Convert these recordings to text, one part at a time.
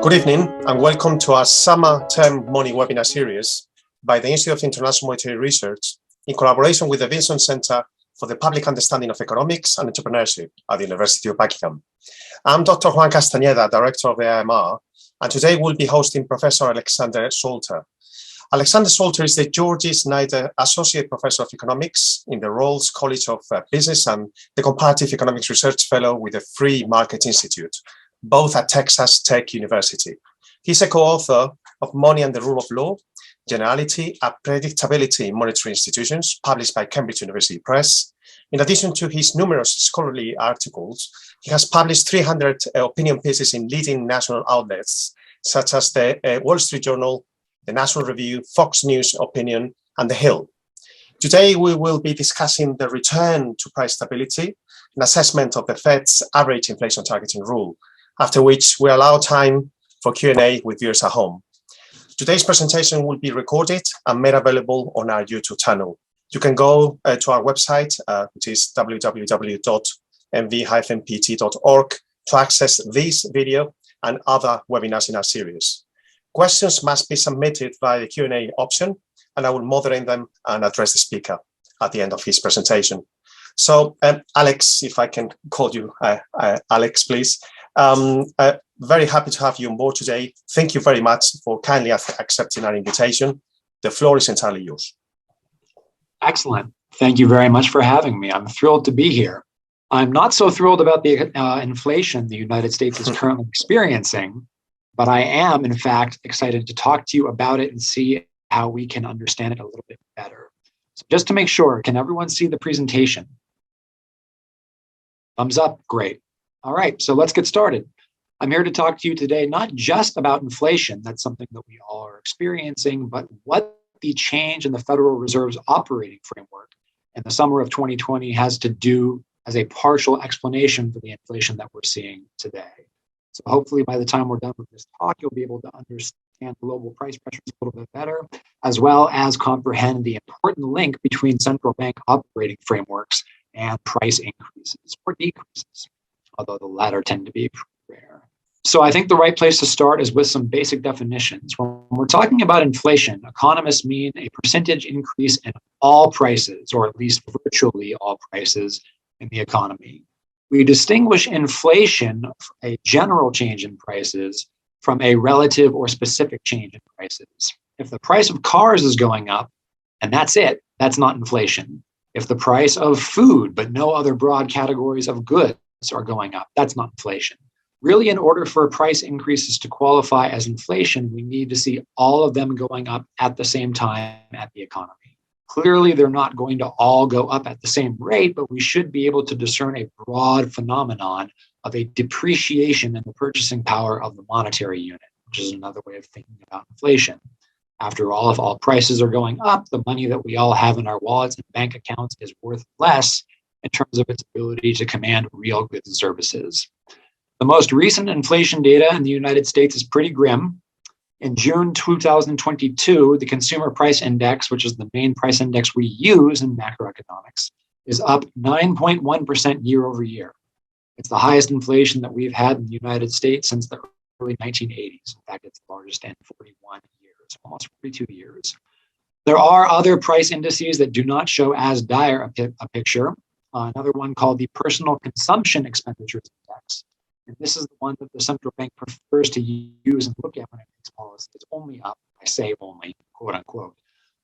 Good evening and welcome to our summer term money webinar series by the Institute of International Monetary Research in collaboration with the Vinson Center for the Public Understanding of Economics and Entrepreneurship at the University of Buckingham. I'm Dr. Juan Castaneda, Director of the IIMR, and today we'll be hosting Professor Alexander Salter. Alexander Salter is the George Snyder Associate Professor of Economics in the Rolls College of Business and the Comparative Economics Research Fellow with the Free Market Institute, both at Texas Tech University. He's a co-author of Money and the Rule of Law, Generality and Predictability in Monetary Institutions, published by Cambridge University Press. In addition to his numerous scholarly articles, he has published 300 opinion pieces in leading national outlets, such as the Wall Street Journal, the National Review, Fox News Opinion, and The Hill. Today, we will be discussing the return to price stability, an assessment of the Fed's average inflation targeting rule, after which we allow time for Q&A with viewers at home. Today's presentation will be recorded and made available on our YouTube channel. You can go to our website, which is www.mv-pt.org, to access this video and other webinars in our series. Questions must be submitted via the Q&A option, and I will moderate them and address the speaker at the end of his presentation. So, Alex, if I can call you Alex, please. Very happy to have you on board today. Thank you very much for kindly accepting our invitation. The floor is entirely yours. Excellent. Thank you very much for having me. I'm thrilled to be here. I'm not so thrilled about the inflation the United States is currently experiencing, but I am, in fact, excited to talk to you about it and see how we can understand it a little bit better. So just to make sure, can everyone see the presentation? Thumbs up, great. All right, so let's get started. I'm here to talk to you today, not just about inflation, that's something that we all are experiencing, but what the change in the Federal Reserve's operating framework in the summer of 2020 has to do as a partial explanation for the inflation that we're seeing today. So hopefully by the time we're done with this talk, you'll be able to understand global price pressures a little bit better, as well as comprehend the important link between central bank operating frameworks and price increases or decreases, although the latter tend to be rare. So I think the right place to start is with some basic definitions. When we're talking about inflation, economists mean a percentage increase in all prices, or at least virtually all prices in the economy. We distinguish inflation, a general change in prices, from a relative or specific change in prices. If the price of cars is going up, and that's it, that's not inflation. If the price of food, but no other broad categories of goods are going up, that's not inflation. Really, in order for price increases to qualify as inflation, we need to see all of them going up at the same time at the economy. Clearly, they're not going to all go up at the same rate, but we should be able to discern a broad phenomenon of a depreciation in the purchasing power of the monetary unit, which is another way of thinking about inflation. After all, if all prices are going up, the money that we all have in our wallets and bank accounts is worth less in terms of its ability to command real goods and services. The most recent inflation data in the United States is pretty grim. In June 2022, the Consumer Price Index, which is the main price index we use in macroeconomics, is up 9.1% year over year. It's the highest inflation that we've had in the United States since the early 1980s. In fact, it's the largest in 41 years, almost 42 years. There are other price indices that do not show as dire a picture. Another one called the Personal Consumption Expenditures Index. And this is the one that the central bank prefers to use and look at when it makes policy. It's only up, I say only, quote unquote,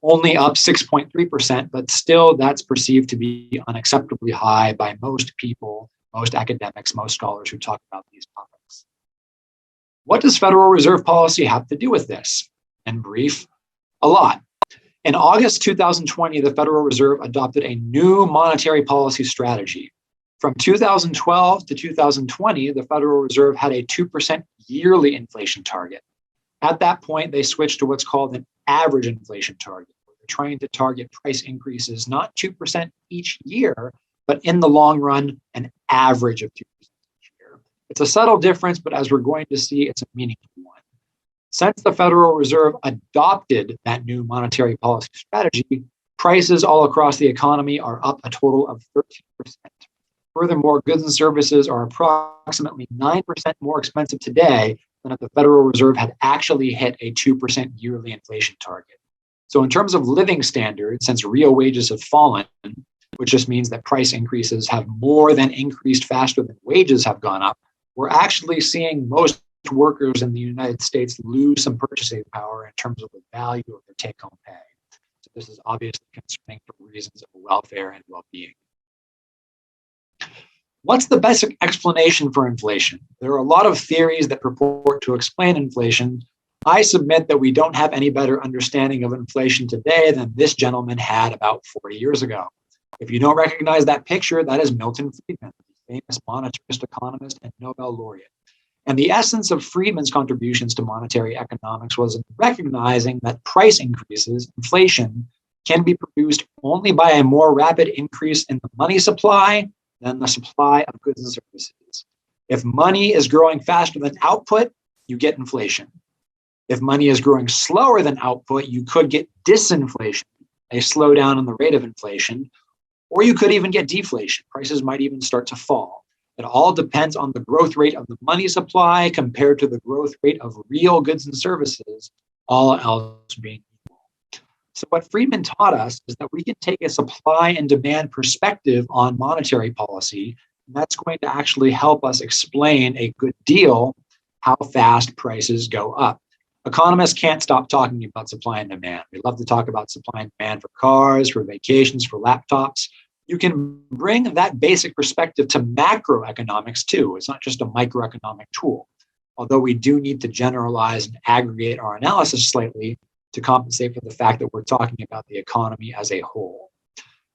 only up 6.3%, but still that's perceived to be unacceptably high by most people, most academics, most scholars who talk about these topics. What does Federal Reserve policy have to do with this? In brief, a lot. In August 2020, the Federal Reserve adopted a new monetary policy strategy. From 2012 to 2020, the Federal Reserve had a 2% yearly inflation target. At that point, they switched to what's called an average inflation target. They're trying to target price increases, not 2% each year, but in the long run, an average of 2% each year. It's a subtle difference, but as we're going to see, it's a meaningful one. Since the Federal Reserve adopted that new monetary policy strategy, prices all across the economy are up a total of 13%. Furthermore, goods and services are approximately 9% more expensive today than if the Federal Reserve had actually hit a 2% yearly inflation target. So in terms of living standards, since real wages have fallen, which just means that price increases have more than increased faster than wages have gone up, we're actually seeing most workers in the United States lose some purchasing power in terms of the value of their take-home pay. So this is obviously concerning for reasons of welfare and well-being. What's the basic explanation for inflation? There are a lot of theories that purport to explain inflation. I submit that we don't have any better understanding of inflation today than this gentleman had about 40 years ago. If you don't recognize that picture, that is Milton Friedman, the famous monetarist economist and Nobel laureate. And the essence of Friedman's contributions to monetary economics was in recognizing that price increases, inflation, can be produced only by a more rapid increase in the money supply than the supply of goods and services. If money is growing faster than output, you get inflation. If money is growing slower than output, you could get disinflation, a slowdown in the rate of inflation, or you could even get deflation. Prices might even start to fall. It all depends on the growth rate of the money supply compared to the growth rate of real goods and services, all else being equal. So what Friedman taught us is that we can take a supply and demand perspective on monetary policy, and that's going to actually help us explain a good deal how fast prices go up. Economists can't stop talking about supply and demand. We love to talk about supply and demand for cars, for vacations, for laptops. You can bring that basic perspective to macroeconomics too. It's not just a microeconomic tool, although we do need to generalize and aggregate our analysis slightly to compensate for the fact that we're talking about the economy as a whole.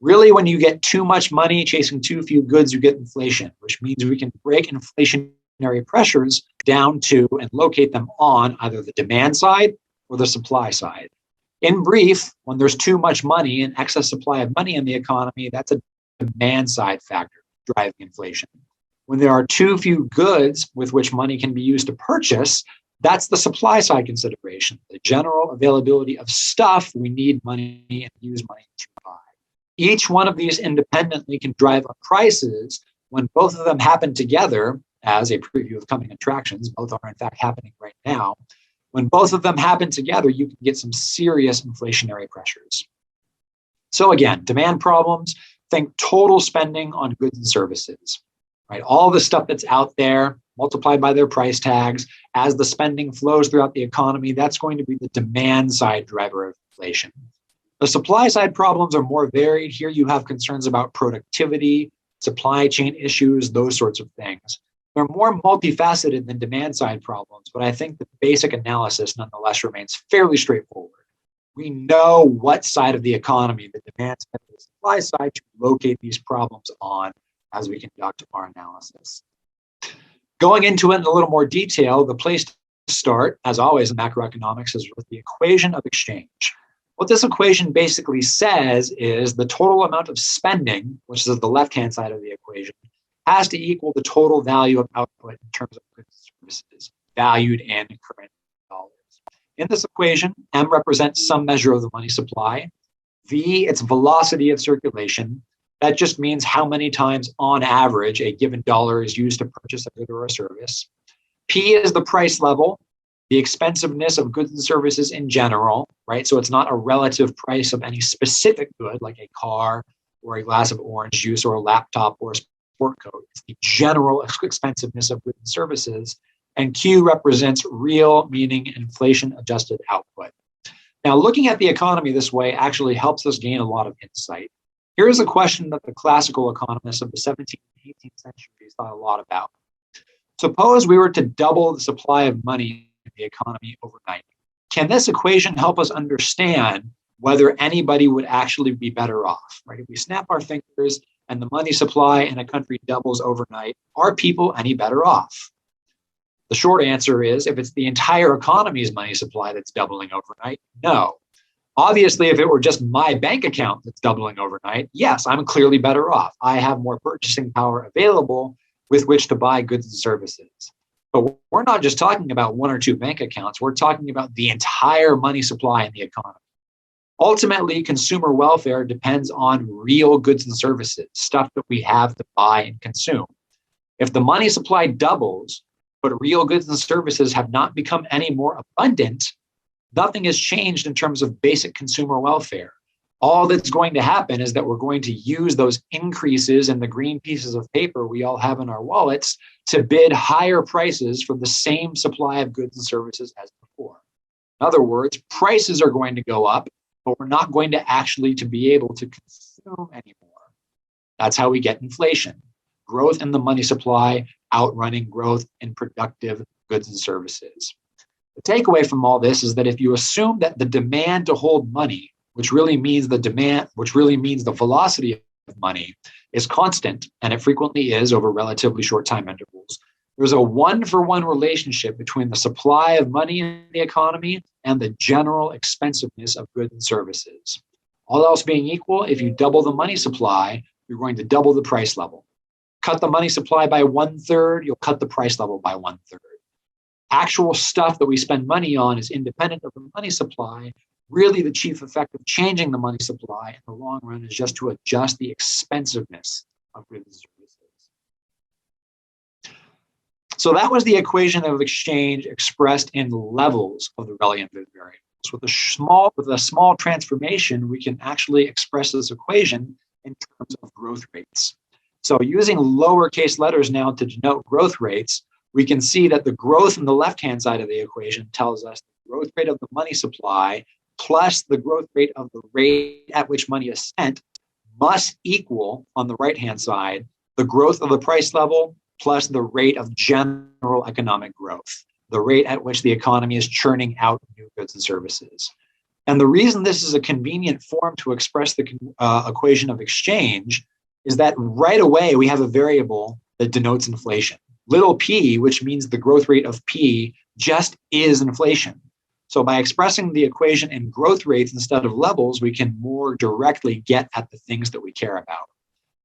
Really, when you get too much money chasing too few goods, you get inflation, which means we can break inflationary pressures down to and locate them on either the demand side or the supply side. In brief, when there's too much money and excess supply of money in the economy, that's a demand side factor driving inflation. When there are too few goods with which money can be used to purchase, that's the supply side consideration, the general availability of stuff we need money and use money to buy. Each one of these independently can drive up prices. When both of them happen together, as a preview of coming attractions, both are in fact happening right now. When both of them happen together, you can get some serious inflationary pressures. So again, demand problems, think total spending on goods and services, right? All the stuff that's out there, multiplied by their price tags, as the spending flows throughout the economy, that's going to be the demand side driver of inflation. The supply side problems are more varied. Here you have concerns about productivity, supply chain issues, those sorts of things. They're more multifaceted than demand side problems, but I think the basic analysis nonetheless remains fairly straightforward. We know what side of the economy, the demand side or the supply side, to locate these problems on as we conduct our analysis. Going into it in a little more detail, the place to start, as always in macroeconomics, is with the equation of exchange. What this equation basically says is the total amount of spending, which is the left-hand side of the equation, has to equal the total value of output in terms of goods and services, valued in current dollars. In this equation, M represents some measure of the money supply. V, its velocity of circulation. That just means how many times on average a given dollar is used to purchase a good or a service. P is the price level, the expensiveness of goods and services in general, right? So it's not a relative price of any specific good like a car or a glass of orange juice or a laptop or a sport coat. It's the general expensiveness of goods and services. And Q represents real, meaning inflation-adjusted output. Now, looking at the economy this way actually helps us gain a lot of insight. Here's a question that the classical economists of the 17th and 18th centuries thought a lot about. Suppose we were to double the supply of money in the economy overnight. Can this equation help us understand whether anybody would actually be better off, right? If we snap our fingers and the money supply in a country doubles overnight, are people any better off? The short answer is, if it's the entire economy's money supply that's doubling overnight, no. Obviously, if it were just my bank account that's doubling overnight, yes, I'm clearly better off. I have more purchasing power available with which to buy goods and services. But we're not just talking about one or two bank accounts. We're talking about the entire money supply in the economy. Ultimately, consumer welfare depends on real goods and services, stuff that we have to buy and consume. If the money supply doubles, but real goods and services have not become any more abundant, nothing has changed in terms of basic consumer welfare. All that's going to happen is that we're going to use those increases in the green pieces of paper we all have in our wallets to bid higher prices for the same supply of goods and services as before. In other words, prices are going to go up, but we're not going to actually to be able to consume anymore. That's how we get inflation. Growth in the money supply outrunning growth in productive goods and services. The takeaway from all this is that if you assume that the demand to hold money, which really means the velocity of money, is constant, and it frequently is over relatively short time intervals, there's a one-for-one relationship between the supply of money in the economy and the general expensiveness of goods and services. All else being equal, if you double the money supply, you're going to double the price level. Cut the money supply by 1/3, you'll cut the price level by 1/3. Actual stuff that we spend money on is independent of the money supply. Really, the chief effect of changing the money supply in the long run is just to adjust the expensiveness of goods and services. So that was the equation of exchange expressed in levels of the relevant variables. With a small transformation, we can actually express this equation in terms of growth rates. So using lowercase letters now to denote growth rates, we can see that the growth on the left-hand side of the equation tells us the growth rate of the money supply plus the growth rate of the rate at which money is spent must equal, on the right-hand side, the growth of the price level plus the rate of general economic growth, the rate at which the economy is churning out new goods and services. And the reason this is a convenient form to express the equation of exchange is that right away we have a variable that denotes inflation. Little p, which means the growth rate of p, just is inflation. So by expressing the equation in growth rates instead of levels, we can more directly get at the things that we care about.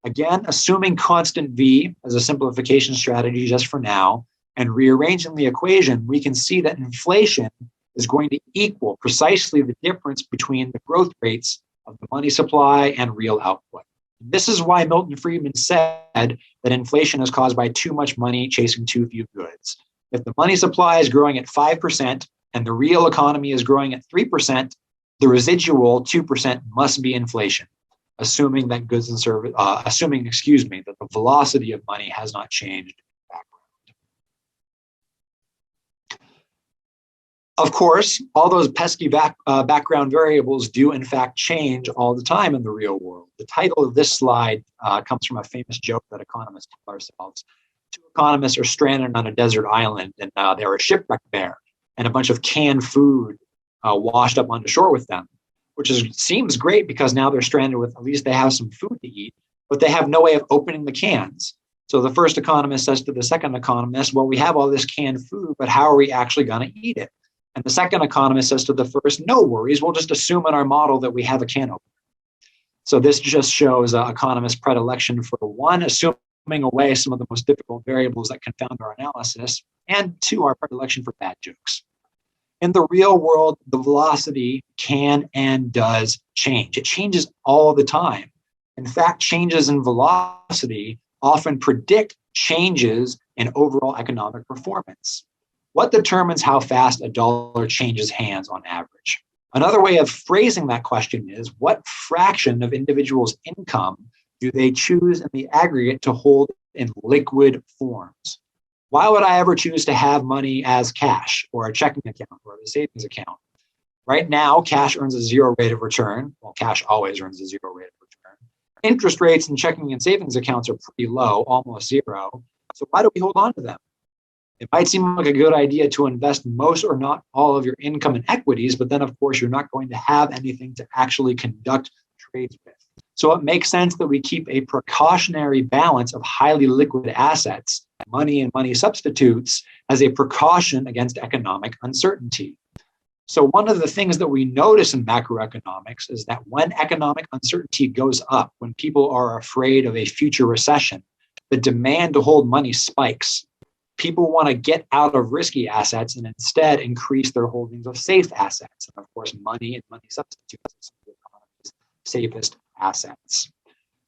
Again, assuming constant v as a simplification strategy just for now, and rearranging the equation, we can see that inflation is going to equal precisely the difference between the growth rates of the money supply and real output. This is why Milton Friedman said that inflation is caused by too much money chasing too few goods. If the money supply is growing at 5% and the real economy is growing at 3%, the residual 2% must be inflation, assuming that that the velocity of money has not changed. Of course, all those pesky background variables do in fact change all the time in the real world. The title of this slide comes from a famous joke that economists tell ourselves. Two economists are stranded on a desert island and they were shipwrecked there, and a bunch of canned food washed up onto shore with them, which seems great because now they're stranded with, at least they have some food to eat, but they have no way of opening the cans. So the first economist says to the second economist, well, we have all this canned food, but how are we actually going to eat it? And the second economist says to the first, no worries, we'll just assume in our model that we have a can opener. So this just shows economists' predilection for one, assuming away some of the most difficult variables that confound our analysis, and two, our predilection for bad jokes. In the real world, the velocity can and does change. It changes all the time. In fact, changes in velocity often predict changes in overall economic performance. What determines how fast a dollar changes hands on average? Another way of phrasing that question is, what fraction of individuals' income do they choose in the aggregate to hold in liquid forms? Why would I ever choose to have money as cash or a checking account or a savings account? Right now, cash earns a zero rate of return. Well, cash always earns a zero rate of return. Interest rates in checking and savings accounts are pretty low, almost zero. So why do we hold on to them? It might seem like a good idea to invest most or not all of your income in equities, but then of course you're not going to have anything to actually conduct trades with. So it makes sense that we keep a precautionary balance of highly liquid assets, money and money substitutes, as a precaution against economic uncertainty. So one of the things that we notice in macroeconomics is that when economic uncertainty goes up, when people are afraid of a future recession, the demand to hold money spikes. People want to get out of risky assets and instead increase their holdings of safe assets. And of course, money and money substitutes are some of the economy's safest assets.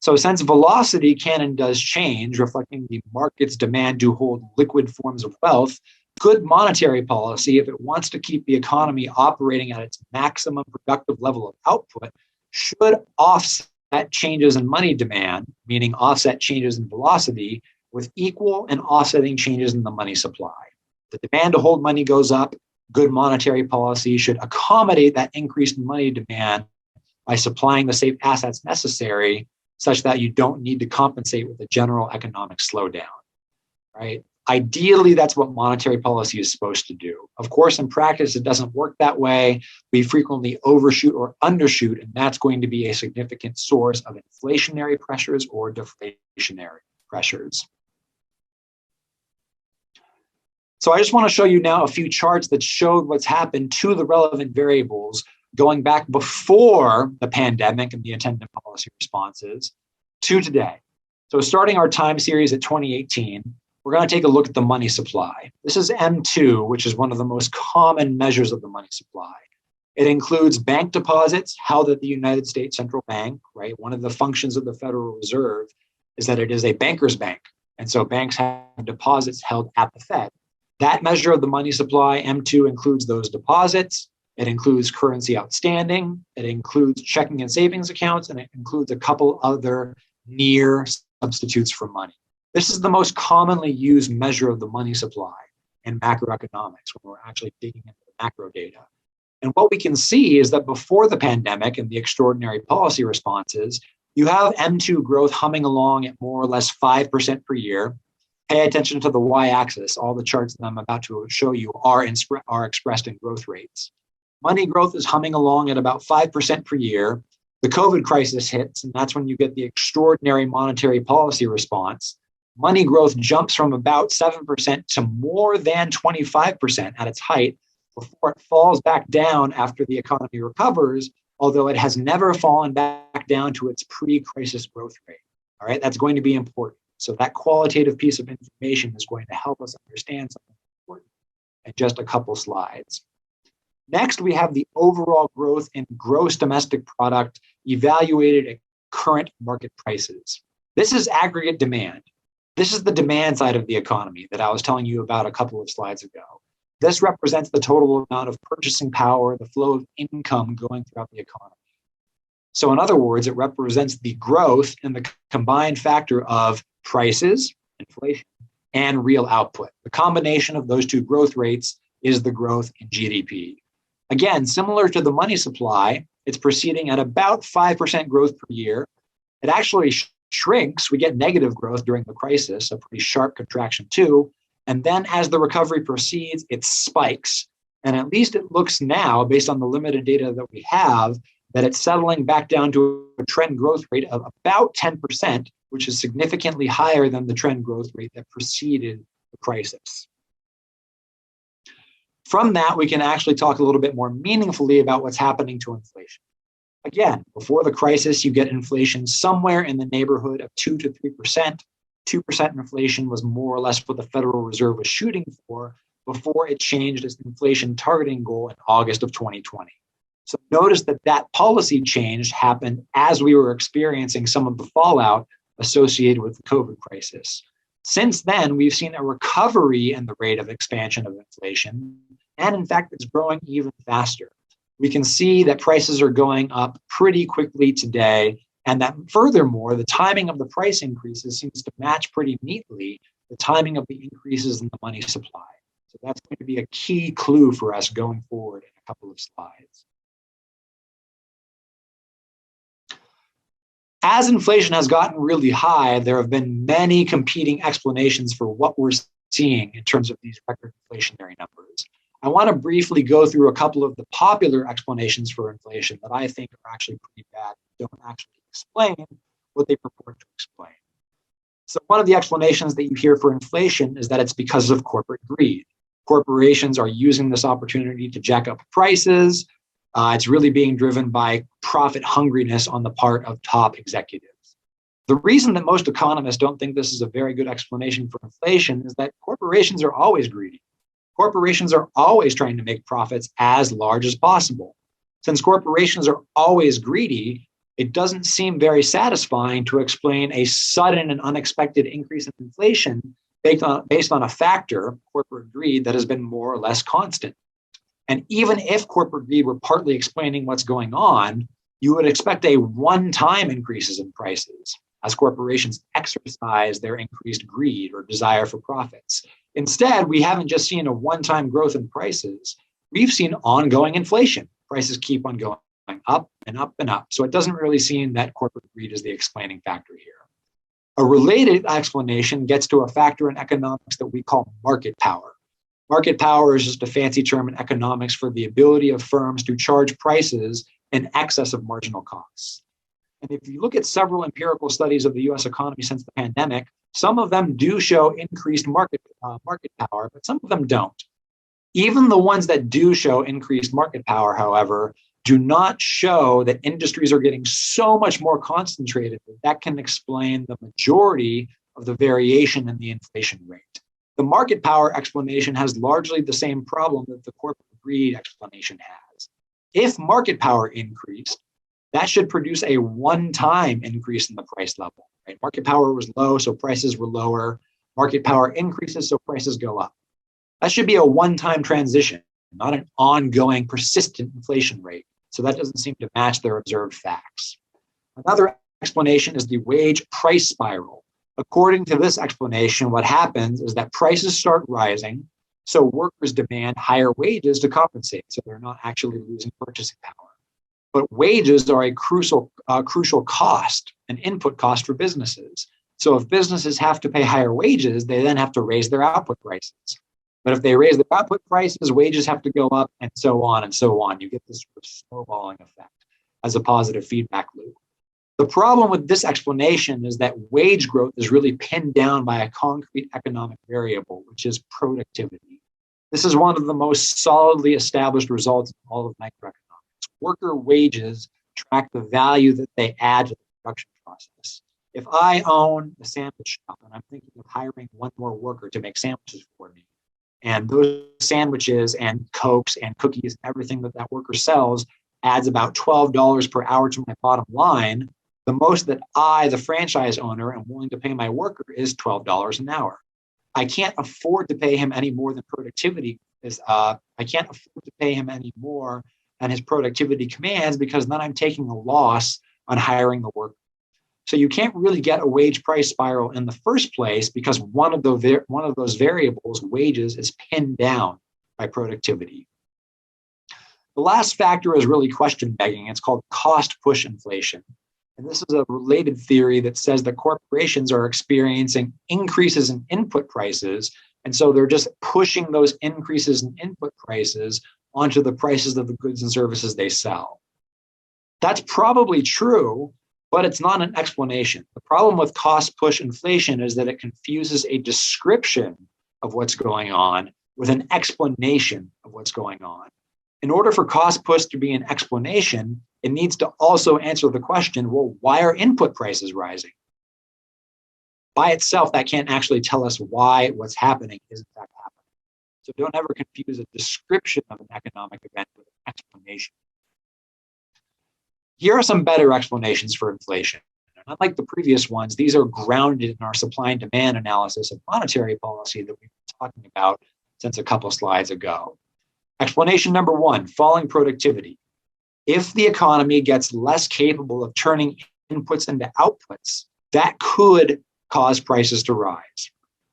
So since velocity can and does change, reflecting the market's demand to hold liquid forms of wealth, good monetary policy, if it wants to keep the economy operating at its maximum productive level of output, should offset changes in money demand, meaning offset changes in velocity, with equal and offsetting changes in the money supply. The demand to hold money goes up. Good monetary policy should accommodate that increase in money demand by supplying the safe assets necessary such that you don't need to compensate with a general economic slowdown, right? Ideally, that's what monetary policy is supposed to do. Of course, in practice, it doesn't work that way. We frequently overshoot or undershoot, and that's going to be a significant source of inflationary pressures or deflationary pressures. So I just want to show you now a few charts that showed what's happened to the relevant variables going back before the pandemic and the attendant policy responses to today. So starting our time series at 2018, we're going to take a look at the money supply. This is M2, which is one of the most common measures of the money supply. It includes bank deposits held at the United States Central Bank, right? One of the functions of the Federal Reserve is that it is a banker's bank. And so banks have deposits held at the Fed. That measure of the money supply, M2, includes those deposits. It includes currency outstanding. It includes checking and savings accounts, and it includes a couple other near substitutes for money. This is the most commonly used measure of the money supply in macroeconomics when we're actually digging into the macro data. And what we can see is that before the pandemic and the extraordinary policy responses, you have M2 growth humming along at more or less 5% per year. Pay attention to the y-axis. All the charts that I'm about to show you are expressed in growth rates. Money growth is humming along at about 5% per year. The COVID crisis hits, and that's when you get the extraordinary monetary policy response. Money growth jumps from about 7% to more than 25% at its height before it falls back down after the economy recovers, although it has never fallen back down to its pre-crisis growth rate. All right, that's going to be important. So that qualitative piece of information is going to help us understand something important in just a couple slides. Next, we have the overall growth in gross domestic product evaluated at current market prices. This is aggregate demand. This is the demand side of the economy that I was telling you about a couple of slides ago. This represents the total amount of purchasing power, the flow of income going throughout the economy. So in other words, it represents the growth in the combined factor of prices, inflation, and real output. The combination of those two growth rates is the growth in GDP. Again, similar to the money supply, it's proceeding at about 5% growth per year. It actually shrinks. We get negative growth during the crisis, a pretty sharp contraction too. And then as the recovery proceeds, it spikes. And at least it looks now, based on the limited data that we have, that it's settling back down to a trend growth rate of about 10%, which is significantly higher than the trend growth rate that preceded the crisis. From that, we can actually talk a little bit more meaningfully about what's happening to inflation. Again, before the crisis, you get inflation somewhere in the neighborhood of 2 to 3%. 2% inflation was more or less what the Federal Reserve was shooting for before it changed its inflation targeting goal in August of 2020. So notice that that policy change happened as we were experiencing some of the fallout associated with the COVID crisis. Since then, we've seen a recovery in the rate of expansion of inflation, and in fact, it's growing even faster. We can see that prices are going up pretty quickly today, and that furthermore, the timing of the price increases seems to match pretty neatly the timing of the increases in the money supply. So that's going to be a key clue for us going forward in a couple of slides. As inflation has gotten really high, there have been many competing explanations for what we're seeing in terms of these record inflationary numbers. I want to briefly go through a couple of the popular explanations for inflation that I think are actually pretty bad, don't actually explain what they purport to explain. So one of the explanations that you hear for inflation is that it's because of corporate greed. Corporations are using this opportunity to jack up prices. It's really being driven by profit hungriness on the part of top executives. The reason that most economists don't think this is a very good explanation for inflation is that corporations are always greedy. Corporations are always trying to make profits as large as possible. Since corporations are always greedy, it doesn't seem very satisfying to explain a sudden and unexpected increase in inflation based on a factor, corporate greed, that has been more or less constant. And even if corporate greed were partly explaining what's going on, you would expect a one-time increases in prices as corporations exercise their increased greed or desire for profits. Instead, we haven't just seen a one-time growth in prices, we've seen ongoing inflation. Prices keep on going up and up and up. So it doesn't really seem that corporate greed is the explaining factor here. A related explanation gets to a factor in economics that we call market power. Market power is just a fancy term in economics for the ability of firms to charge prices in excess of marginal costs. And if you look at several empirical studies of the US economy since the pandemic, some of them do show increased market power, but some of them don't. Even the ones that do show increased market power, however, do not show that industries are getting so much more concentrated that can explain the majority of the variation in the inflation rate. The market power explanation has largely the same problem that the corporate greed explanation has. If market power increased, that should produce a one-time increase in the price level. Right? Market power was low, so prices were lower. Market power increases, so prices go up. That should be a one-time transition, not an ongoing, persistent inflation rate. So that doesn't seem to match their observed facts. Another explanation is the wage price spiral. According to this explanation, what happens is that prices start rising, so workers demand higher wages to compensate, so they're not actually losing purchasing power. But wages are a crucial cost, an input cost for businesses. So if businesses have to pay higher wages, they then have to raise their output prices. But if they raise their output prices, wages have to go up, and so on and so on. You get this sort of snowballing effect as a positive feedback loop. The problem with this explanation is that wage growth is really pinned down by a concrete economic variable, which is productivity. This is one of the most solidly established results in all of microeconomics. Worker wages track the value that they add to the production process. If I own a sandwich shop and I'm thinking of hiring one more worker to make sandwiches for me, and those sandwiches and Cokes and cookies and everything that worker sells adds about $12 per hour to my bottom line, the most that I, the franchise owner, am willing to pay my worker is $12 an hour. I can't afford to pay him any more than productivity is. I can't afford to pay him any more than his productivity commands, because then I'm taking a loss on hiring the worker. So you can't really get a wage price spiral in the first place because one of those variables, wages, is pinned down by productivity. The last factor is really question begging. It's called cost push inflation. And this is a related theory that says that corporations are experiencing increases in input prices. And so they're just pushing those increases in input prices onto the prices of the goods and services they sell. That's probably true, but it's not an explanation. The problem with cost push inflation is that it confuses a description of what's going on with an explanation of what's going on. In order for cost push to be an explanation, it needs to also answer the question, well, why are input prices rising? By itself, that can't actually tell us why what's happening is in fact happening. So don't ever confuse a description of an economic event with an explanation. Here are some better explanations for inflation. And unlike the previous ones, these are grounded in our supply and demand analysis of monetary policy that we've been talking about since a couple slides ago. Explanation number one, falling productivity. If the economy gets less capable of turning inputs into outputs, that could cause prices to rise.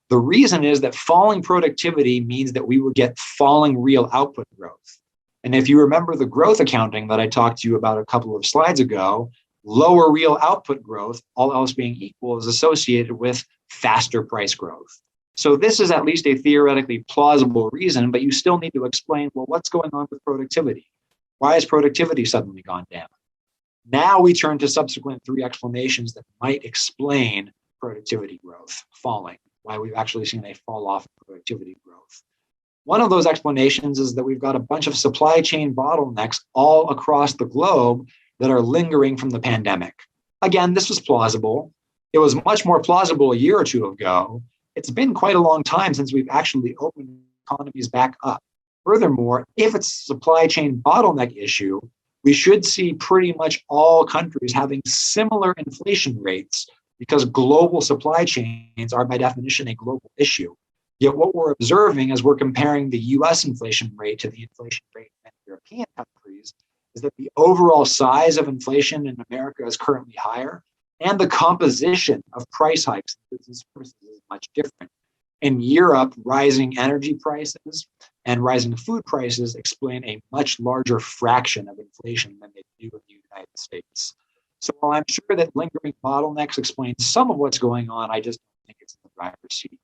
The reason is that falling productivity means that we would get falling real output growth. And if you remember the growth accounting that I talked to you about a couple of slides ago, lower real output growth, all else being equal, is associated with faster price growth. So this is at least a theoretically plausible reason, but you still need to explain, well, what's going on with productivity? Why has productivity suddenly gone down? Now we turn to subsequent three explanations that might explain productivity growth falling, why we've actually seen a fall off in productivity growth. One of those explanations is that we've got a bunch of supply chain bottlenecks all across the globe that are lingering from the pandemic. Again, this was plausible. It was much more plausible a year or two ago. It's been quite a long time since we've actually opened economies back up. Furthermore, if it's a supply chain bottleneck issue, we should see pretty much all countries having similar inflation rates because global supply chains are by definition a global issue. Yet what we're observing as we're comparing the US inflation rate to the inflation rate in European countries is that the overall size of inflation in America is currently higher, and the composition of price hikes in goods and services is much different. In Europe, rising energy prices and rising food prices explain a much larger fraction of inflation than they do in the United States. So while I'm sure that lingering bottlenecks explain some of what's going on, I just don't think it's in the driver's seat.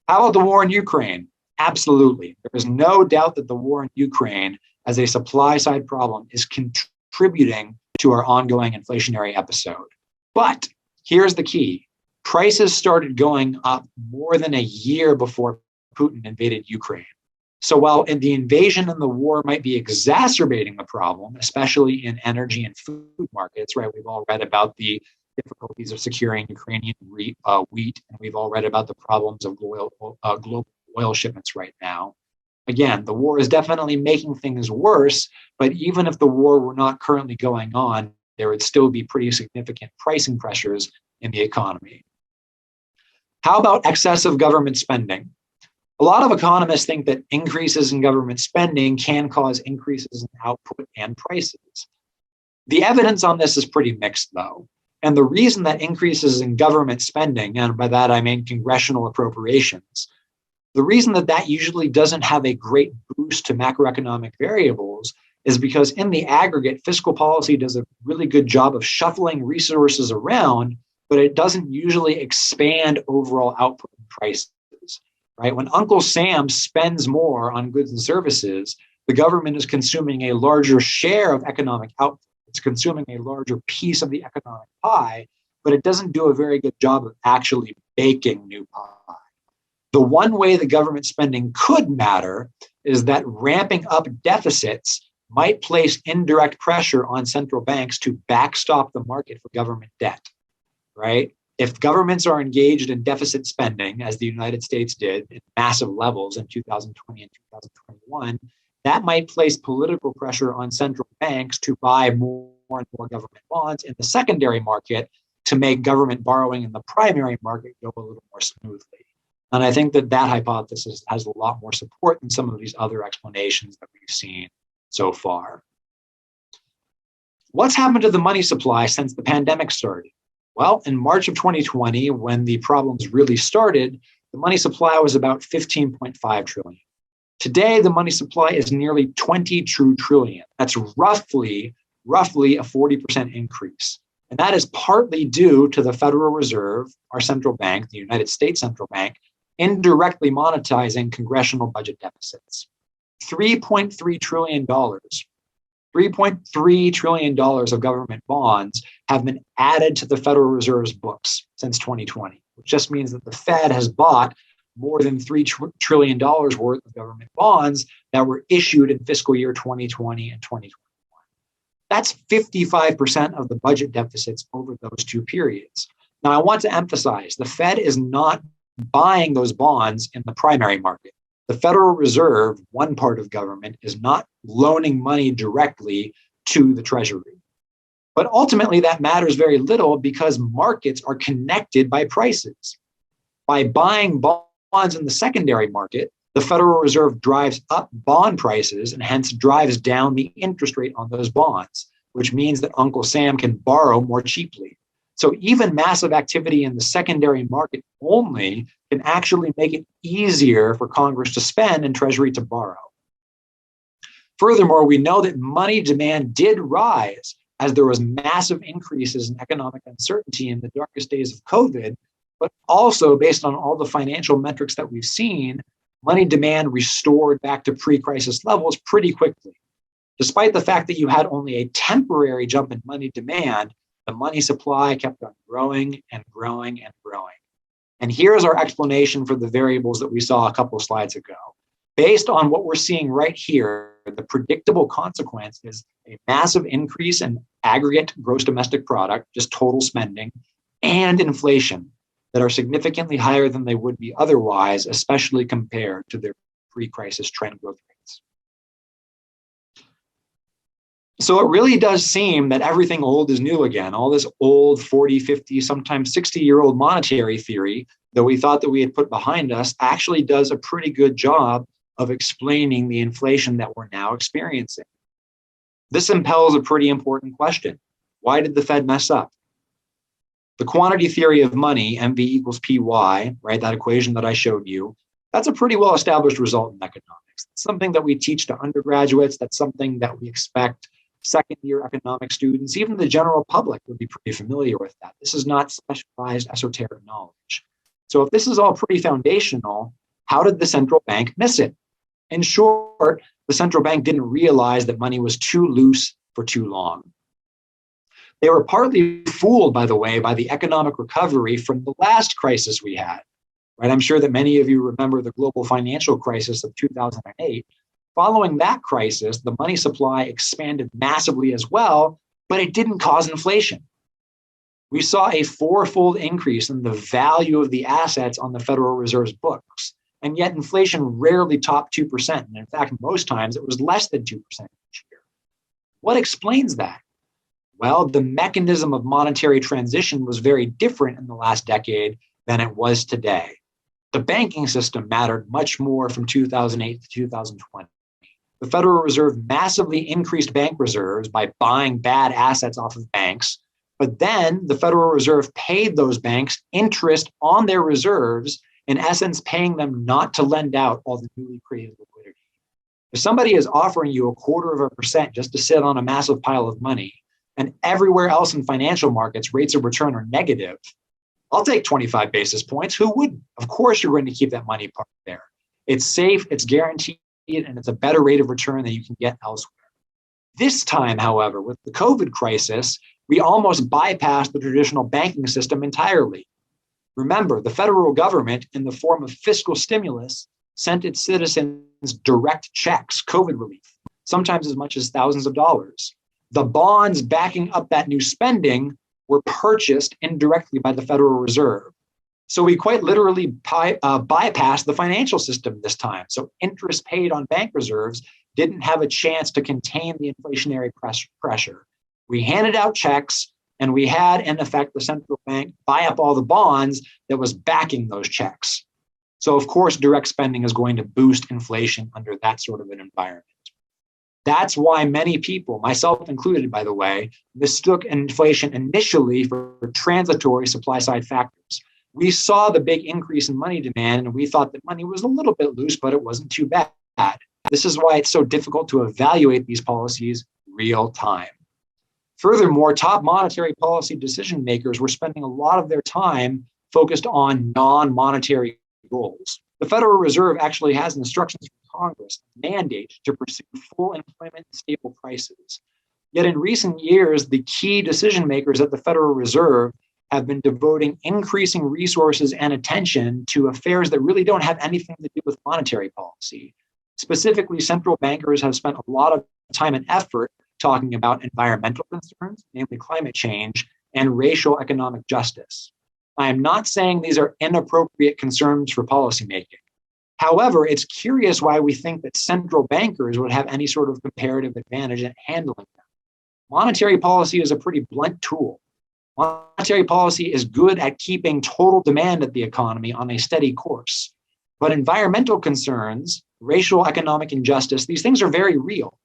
How about the war in Ukraine? Absolutely. There is no doubt that the war in Ukraine as a supply side problem is contributing to our ongoing inflationary episode. But here's the key. Prices started going up more than a year before Putin invaded Ukraine. So while the invasion and the war might be exacerbating the problem, especially in energy and food markets, right? We've all read about the difficulties of securing Ukrainian wheat, and we've all read about the problems of global oil shipments right now. Again, the war is definitely making things worse, but even if the war were not currently going on, there would still be pretty significant pricing pressures in the economy. How about excessive government spending? A lot of economists think that increases in government spending can cause increases in output and prices. The evidence on this is pretty mixed, though. And the reason that increases in government spending, and by that I mean congressional appropriations, the reason that that usually doesn't have a great boost to macroeconomic variables is because in the aggregate, fiscal policy does a really good job of shuffling resources around, but it doesn't usually expand overall output and prices, right? When Uncle Sam spends more on goods and services, the government is consuming a larger share of economic output. It's consuming a larger piece of the economic pie, but it doesn't do a very good job of actually baking new pie. The one way the government spending could matter is that ramping up deficits might place indirect pressure on central banks to backstop the market for government debt, right? If governments are engaged in deficit spending, as the United States did at massive levels in 2020 and 2021, that might place political pressure on central banks to buy more and more government bonds in the secondary market to make government borrowing in the primary market go a little more smoothly. And I think that that hypothesis has a lot more support than some of these other explanations that we've seen so far. What's happened to the money supply since the pandemic started? Well, in March of 2020, when the problems really started, the money supply was about 15.5 trillion. Today, the money supply is nearly 22 trillion. That's roughly a 40% increase. And that is partly due to the Federal Reserve, our central bank, the United States Central Bank, indirectly monetizing congressional budget deficits. $3.3 trillion of government bonds have been added to the Federal Reserve's books since 2020, which just means that the Fed has bought more than $3 trillion worth of government bonds that were issued in fiscal year 2020 and 2021. That's 55% of the budget deficits over those two periods. Now, I want to emphasize the Fed is not buying those bonds in the primary market. The Federal Reserve, one part of government, is not loaning money directly to the Treasury. But ultimately, that matters very little because markets are connected by prices. By buying bonds in the secondary market, the Federal Reserve drives up bond prices and hence drives down the interest rate on those bonds, which means that Uncle Sam can borrow more cheaply. So even massive activity in the secondary market only can actually make it easier for Congress to spend and Treasury to borrow. Furthermore, we know that money demand did rise as there was massive increases in economic uncertainty in the darkest days of COVID, but also based on all the financial metrics that we've seen, money demand restored back to pre-crisis levels pretty quickly. Despite the fact that you had only a temporary jump in money demand, the money supply kept on growing and growing and growing. And here's our explanation for the variables that we saw a couple of slides ago. Based on what we're seeing right here, the predictable consequence is a massive increase in aggregate gross domestic product, just total spending, and inflation that are significantly higher than they would be otherwise, especially compared to their pre-crisis trend growth rates. So it really does seem that everything old is new again. All this old 40, 50, sometimes 60-year-old monetary theory that we thought that we had put behind us actually does a pretty good job of explaining the inflation that we're now experiencing. This impels a pretty important question. Why did the Fed mess up? The quantity theory of money, MV equals PY, right, that equation that I showed you, that's a pretty well-established result in economics. It's something that we teach to undergraduates. That's something that we expect second-year economic students, even the general public, would be pretty familiar with that. This is not specialized esoteric knowledge. So if this is all pretty foundational, how did the central bank miss it? In short, the central bank didn't realize that money was too loose for too long. They were partly fooled, by the way, by the economic recovery from the last crisis we had. Right? I'm sure that many of you remember the global financial crisis of 2008. Following that crisis, the money supply expanded massively as well, but it didn't cause inflation. We saw a fourfold increase in the value of the assets on the Federal Reserve's books, and yet inflation rarely topped 2%. And in fact, most times it was less than 2% each year. What explains that? Well, the mechanism of monetary transition was very different in the last decade than it was today. The banking system mattered much more from 2008 to 2020. The Federal Reserve massively increased bank reserves by buying bad assets off of banks, but then the Federal Reserve paid those banks interest on their reserves, in essence, paying them not to lend out all the newly created liquidity. If somebody is offering you 0.25% just to sit on a massive pile of money, and everywhere else in financial markets, rates of return are negative, I'll take 25 basis points. Who wouldn't? Of course, you're going to keep that money parked there. It's safe, it's guaranteed, and it's a better rate of return than you can get elsewhere. This time, however, with the COVID crisis, we almost bypassed the traditional banking system entirely. Remember, the federal government, in the form of fiscal stimulus, sent its citizens direct checks, COVID relief, sometimes as much as thousands of dollars. The bonds backing up that new spending were purchased indirectly by the Federal Reserve. So we quite literally bypassed the financial system this time. So interest paid on bank reserves didn't have a chance to contain the inflationary pressure. We handed out checks, and we had, in effect, the central bank buy up all the bonds that was backing those checks. So, of course, direct spending is going to boost inflation under that sort of an environment. That's why many people, myself included, by the way, mistook inflation initially for transitory supply-side factors. We saw the big increase in money demand, and we thought that money was a little bit loose, but it wasn't too bad. This is why it's so difficult to evaluate these policies real time. Furthermore, top monetary policy decision makers were spending a lot of their time focused on non-monetary goals. The Federal Reserve actually has instructions from Congress mandate to pursue full employment and stable prices. Yet in recent years, the key decision makers at the Federal Reserve have been devoting increasing resources and attention to affairs that really don't have anything to do with monetary policy. Specifically, central bankers have spent a lot of time and effort talking about environmental concerns, namely climate change, and racial economic justice. I am not saying these are inappropriate concerns for policymaking. However, it's curious why we think that central bankers would have any sort of comparative advantage in handling them. Monetary policy is a pretty blunt tool. Monetary policy is good at keeping total demand of the economy on a steady course. But environmental concerns, racial economic injustice, these things are very real.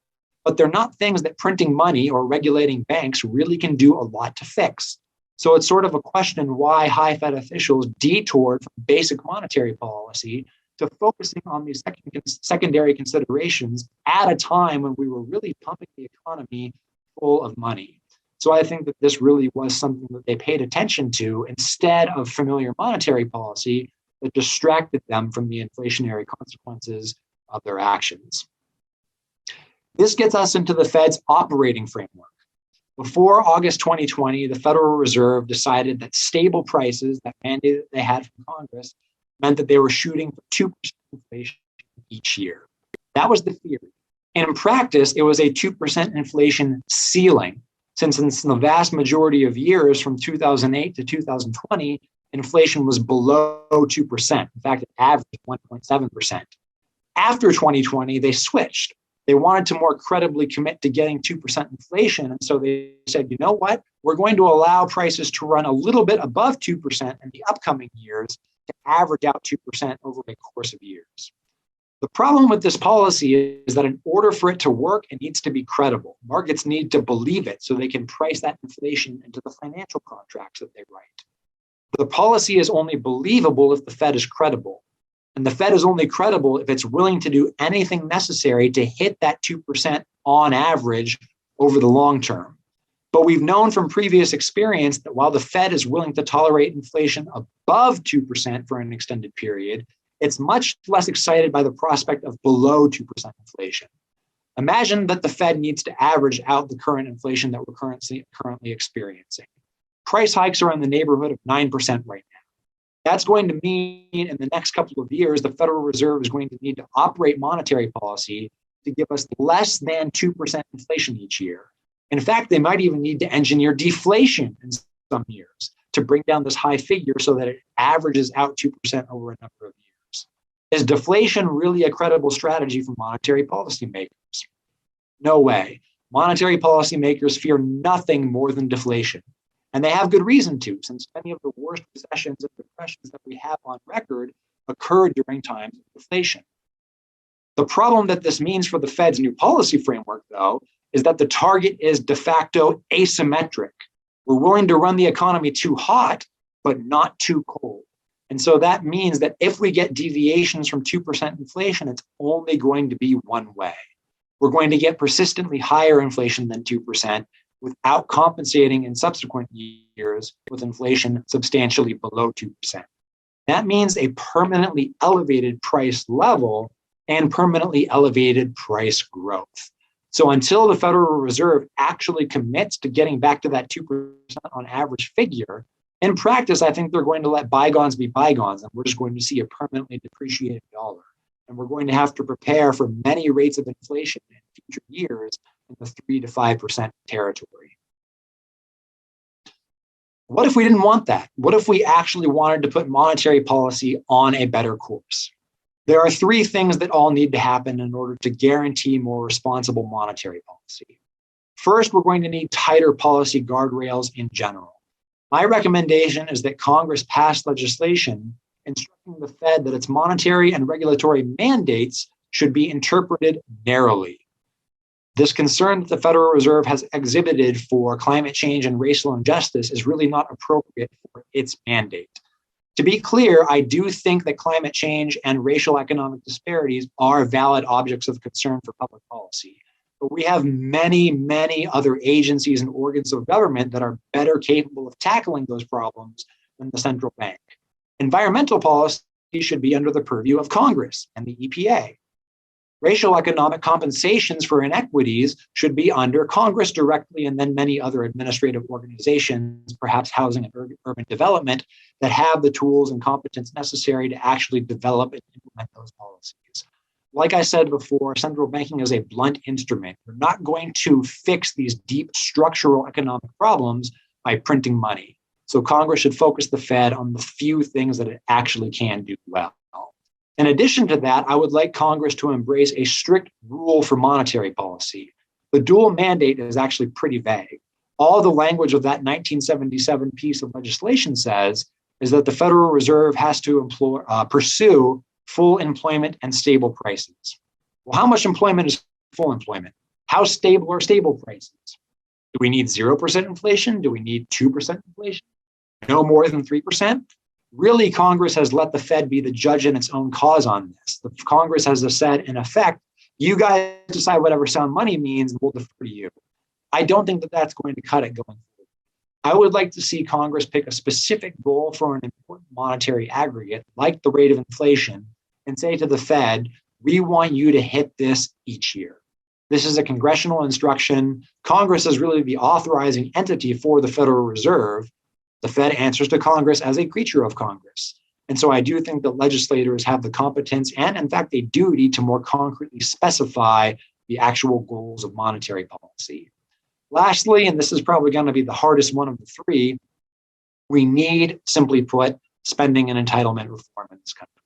But they're not things that printing money or regulating banks really can do a lot to fix. So it's sort of a question why high Fed officials detoured from basic monetary policy to focusing on these secondary considerations at a time when we were really pumping the economy full of money. So I think that this really was something that they paid attention to instead of familiar monetary policy that distracted them from the inflationary consequences of their actions. This gets us into the Fed's operating framework. Before August 2020, the Federal Reserve decided that stable prices, that mandate that they had from Congress, meant that they were shooting for 2% inflation each year. That was the theory. And in practice, it was a 2% inflation ceiling, since in the vast majority of years from 2008 to 2020, inflation was below 2%. In fact, it averaged 1.7%. After 2020, they switched. They wanted to more credibly commit to getting 2% inflation. And so they said, you know what? We're going to allow prices to run a little bit above 2% in the upcoming years to average out 2% over a course of years. The problem with this policy is that in order for it to work, it needs to be credible. Markets need to believe it so they can price that inflation into the financial contracts that they write. The policy is only believable if the Fed is credible. And the Fed is only credible if it's willing to do anything necessary to hit that 2% on average over the long term. But we've known from previous experience that while the Fed is willing to tolerate inflation above 2% for an extended period, it's much less excited by the prospect of below 2% inflation. Imagine that the Fed needs to average out the current inflation that we're currently experiencing. Price hikes are in the neighborhood of 9% right now. That's going to mean in the next couple of years, the Federal Reserve is going to need to operate monetary policy to give us less than 2% inflation each year. In fact, they might even need to engineer deflation in some years to bring down this high figure so that it averages out 2% over a number of years. Is deflation really a credible strategy for monetary policymakers? No way. Monetary policymakers fear nothing more than deflation. And they have good reason to, since many of the worst recessions and depressions that we have on record occurred during times of deflation. The problem that this means for the Fed's new policy framework, though, is that the target is de facto asymmetric. We're willing to run the economy too hot, but not too cold. And so that means that if we get deviations from 2% inflation, it's only going to be one way. We're going to get persistently higher inflation than 2%, without compensating in subsequent years with inflation substantially below 2%. That means a permanently elevated price level and permanently elevated price growth. So until the Federal Reserve actually commits to getting back to that 2% on average figure, in practice, I think they're going to let bygones be bygones, and we're just going to see a permanently depreciated dollar. And we're going to have to prepare for many rates of inflation in future years in the 3 to 5% territory. What if we didn't want that? What if we actually wanted to put monetary policy on a better course? There are three things that all need to happen in order to guarantee more responsible monetary policy. First, we're going to need tighter policy guardrails in general. My recommendation is that Congress pass legislation instructing the Fed that its monetary and regulatory mandates should be interpreted narrowly. This concern that the Federal Reserve has exhibited for climate change and racial injustice is really not appropriate for its mandate. To be clear, I do think that climate change and racial economic disparities are valid objects of concern for public policy. But we have many, many other agencies and organs of government that are better capable of tackling those problems than the central bank. Environmental policy should be under the purview of Congress and the EPA. Racial economic compensations for inequities should be under Congress directly, and then many other administrative organizations, perhaps housing and urban development, that have the tools and competence necessary to actually develop and implement those policies. Like I said before, central banking is a blunt instrument. We're not going to fix these deep structural economic problems by printing money. So Congress should focus the Fed on the few things that it actually can do well. In addition to that, I would like Congress to embrace a strict rule for monetary policy. The dual mandate is actually pretty vague. All the language of that 1977 piece of legislation says is that the Federal Reserve has to pursue full employment and stable prices. Well, how much employment is full employment? How stable are stable prices? Do we need 0% inflation? Do we need 2% inflation? No more than 3%? Really, Congress has let the Fed be the judge in its own cause on this. The Congress has said, in effect, you guys decide whatever sound money means, and we'll defer to you. I don't think that that's going to cut it going forward. I would like to see Congress pick a specific goal for an important monetary aggregate, like the rate of inflation, and say to the Fed, we want you to hit this each year. This is a congressional instruction. Congress is really the authorizing entity for the Federal Reserve. The Fed answers to Congress as a creature of Congress. And so I do think that legislators have the competence and, in fact, a duty to more concretely specify the actual goals of monetary policy. Lastly, and this is probably going to be the hardest one of the three, we need, simply put, spending and entitlement reform in this country.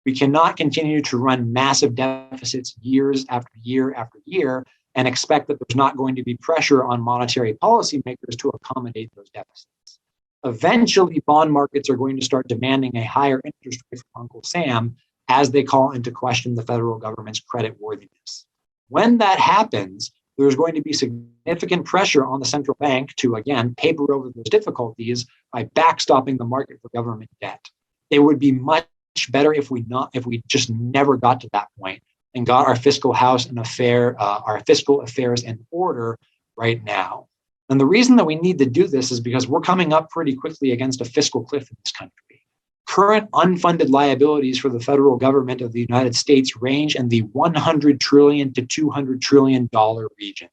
We cannot continue to run massive deficits years after year after year and expect that there's not going to be pressure on monetary policymakers to accommodate those deficits. Eventually, bond markets are going to start demanding a higher interest rate from Uncle Sam as they call into question the federal government's credit worthiness. When that happens, there's going to be significant pressure on the central bank to, again, paper over those difficulties by backstopping the market for government debt. It would be much better if we just never got to that point and got our fiscal house and our fiscal affairs in order right now. And the reason that we need to do this is because we're coming up pretty quickly against a fiscal cliff in this country. Current unfunded liabilities for the federal government of the United States range in the $100 trillion to $200 trillion region.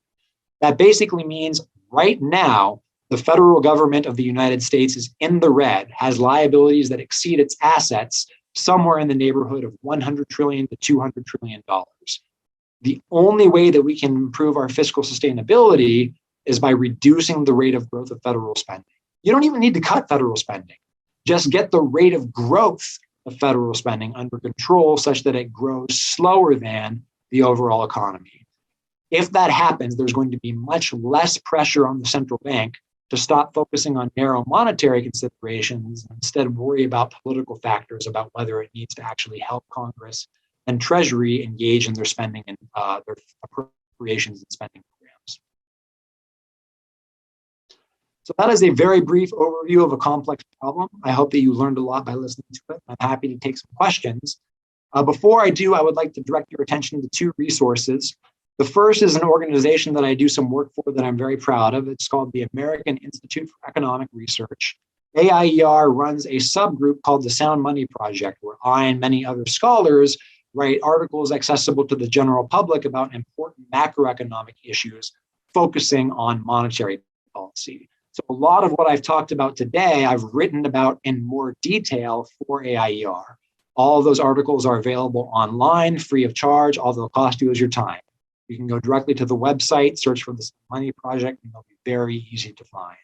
That basically means right now, the federal government of the United States is in the red, has liabilities that exceed its assets somewhere in the neighborhood of $100 trillion to $200 trillion. The only way that we can improve our fiscal sustainability is by reducing the rate of growth of federal spending. You don't even need to cut federal spending. Just get the rate of growth of federal spending under control such that it grows slower than the overall economy. If that happens, there's going to be much less pressure on the central bank to stop focusing on narrow monetary considerations and instead worry about political factors about whether it needs to actually help Congress and Treasury engage in their spending and their appropriations and spending programs. So that is a very brief overview of a complex problem. I hope that you learned a lot by listening to it. I'm happy to take some questions. Before I do, I would like to direct your attention to two resources. The first is an organization that I do some work for that I'm very proud of. It's called the American Institute for Economic Research. AIER runs a subgroup called the Sound Money Project, where I and many other scholars write articles accessible to the general public about important macroeconomic issues, focusing on monetary policy. So a lot of what I've talked about today, I've written about in more detail for AIER. All of those articles are available online, free of charge. All they'll cost you is your time. You can go directly to the website, search for the Money Project, and they'll be very easy to find.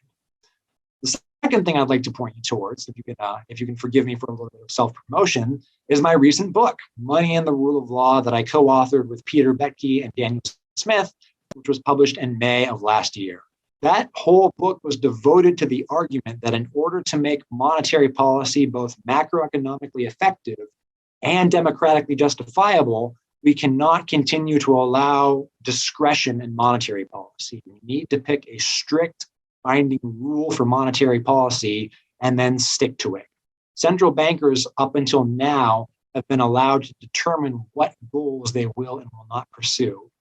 The second thing I'd like to point you towards, if you can forgive me for a little bit of self-promotion, is my recent book, Money and the Rule of Law, that I co-authored with Peter Betke and Daniel Smith, which was published in May of last year. That whole book was devoted to the argument that in order to make monetary policy both macroeconomically effective and democratically justifiable, we cannot continue to allow discretion in monetary policy. We need to pick a strict binding rule for monetary policy and then stick to it. Central bankers up until now have been allowed to determine what goals they will and will not pursue.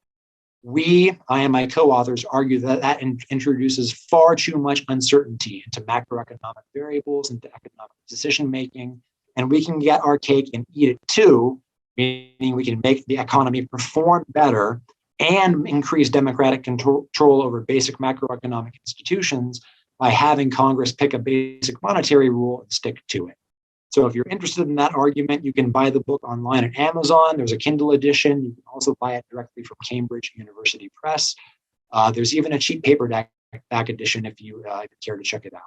I and my co-authors argue that introduces far too much uncertainty into macroeconomic variables, into economic decision-making, and we can get our cake and eat it too, meaning we can make the economy perform better and increase democratic control over basic macroeconomic institutions by having Congress pick a basic monetary rule and stick to it. So if you're interested in that argument, you can buy the book online at Amazon. There's a Kindle edition. You can also buy it directly from Cambridge University Press. There's even a cheap paperback edition if you care to check it out.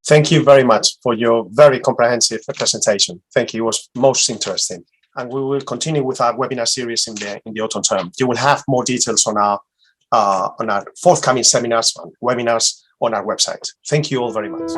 Thank you very much for your very comprehensive presentation. Thank you. It was most interesting. And we will continue with our webinar series in the autumn term. You will have more details on our forthcoming seminars and webinars on our website. Thank you all very much.